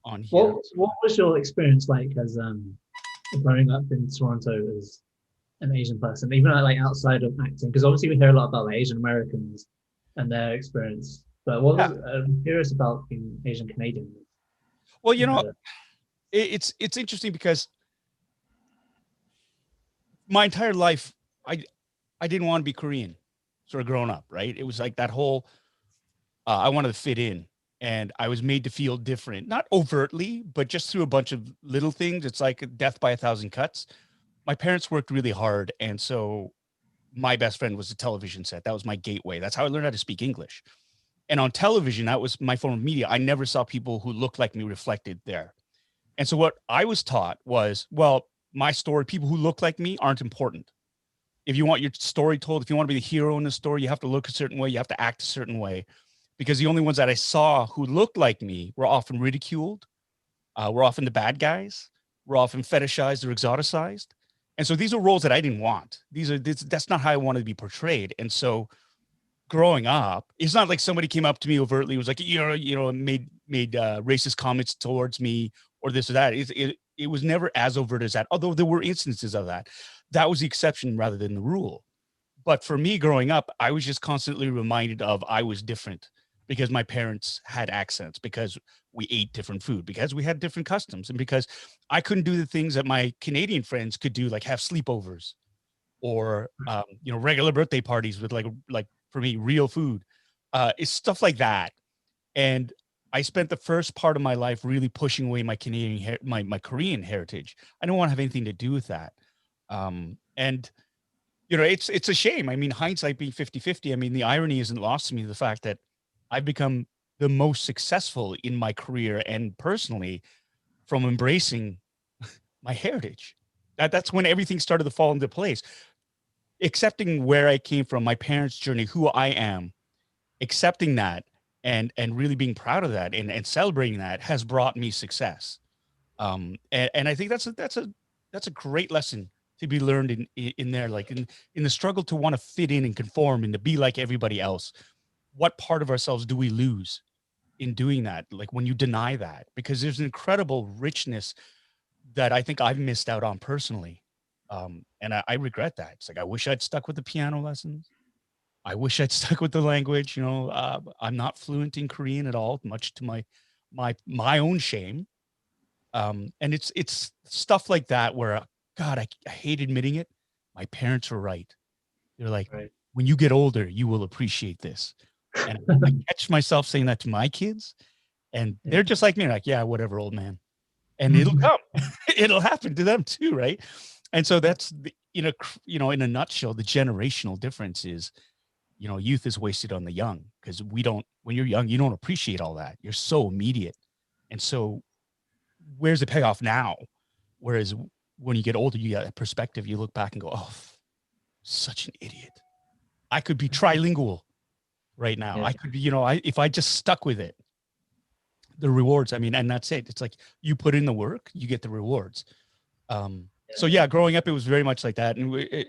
on here. What was your experience like as growing up in Toronto as an Asian person, even like outside of acting? Because obviously we hear a lot about like Asian Americans and their experience. But what was Yeah. I'm curious about being Asian Canadian. Well, Uh, it's interesting because my entire life, I didn't want to be Korean, sort of growing up, right? It was like that whole I wanted to fit in, and I was made to feel different, not overtly, but just through a bunch of little things. It's like death by a thousand cuts. My parents worked really hard, and so my best friend was a television set. That was my gateway. That's how I learned how to speak English. And on television, that was my form of media. I never saw people who looked like me reflected there. And so what I was taught was, well, my story, people who look like me aren't important. If you want your story told, if you want to be the hero in the story, you have to look a certain way, you have to act a certain way. Because the only ones that I saw who looked like me were often ridiculed, were often the bad guys, were often fetishized or exoticized. And so these are roles that I didn't want. That's not how I wanted to be portrayed. And so growing up, it's not like somebody came up to me overtly, was like, made racist comments towards me or this or that. It was never as overt as that, although there were instances of that. That was the exception rather than the rule. But for me growing up, I was just constantly reminded of I was different because my parents had accents, because we ate different food, because we had different customs, and because I couldn't do the things that my Canadian friends could do, like have sleepovers or regular birthday parties with like for me real food. It's stuff like that. And I spent the first part of my life really pushing away my my Korean heritage. I don't want to have anything to do with that. And it's a shame. I mean, hindsight being 50-50, I mean, the irony isn't lost to me, the fact that I've become the most successful in my career and personally from embracing my heritage. That's when everything started to fall into place. Accepting where I came from, my parents' journey, who I am, accepting that and really being proud of that and celebrating that has brought me success. And I think that's a great lesson to be learned in there, like in the struggle to want to fit in and conform and to be like everybody else. What part of ourselves do we lose in doing that? Like when you deny that, because there's an incredible richness that I think I've missed out on personally. And I regret that. It's like, I wish I'd stuck with the piano lessons. I wish I'd stuck with the language. I'm not fluent in Korean at all, much to my own shame. And it's stuff like that where, God, I hate admitting it. My parents were right. They're like, right. when you get older, you will appreciate this. And I catch myself saying that to my kids, and Yeah. they're just like me, like, yeah, whatever, old man. And it'll come. It'll happen to them too, right? And so that's in a nutshell, the generational difference is, youth is wasted on the young, because when you're young, you don't appreciate all that. You're so immediate. And so where's the payoff now? Whereas when you get older, you get a perspective, you look back and go, oh, such an idiot. I could be trilingual right now. Yeah. I could be, if I just stuck with it, the rewards, I mean, and that's it. It's like you put in the work, you get the rewards. So yeah, growing up, it was very much like that. And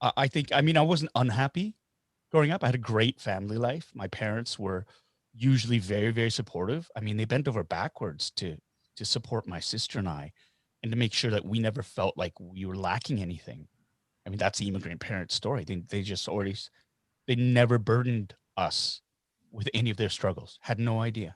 I think, I mean, I wasn't unhappy growing up. I had a great family life. My parents were usually very, very supportive. I mean, they bent over backwards to support my sister and I, and to make sure that we never felt like we were lacking anything. I mean, that's the immigrant parent story. They never burdened us with any of their struggles. Had no idea.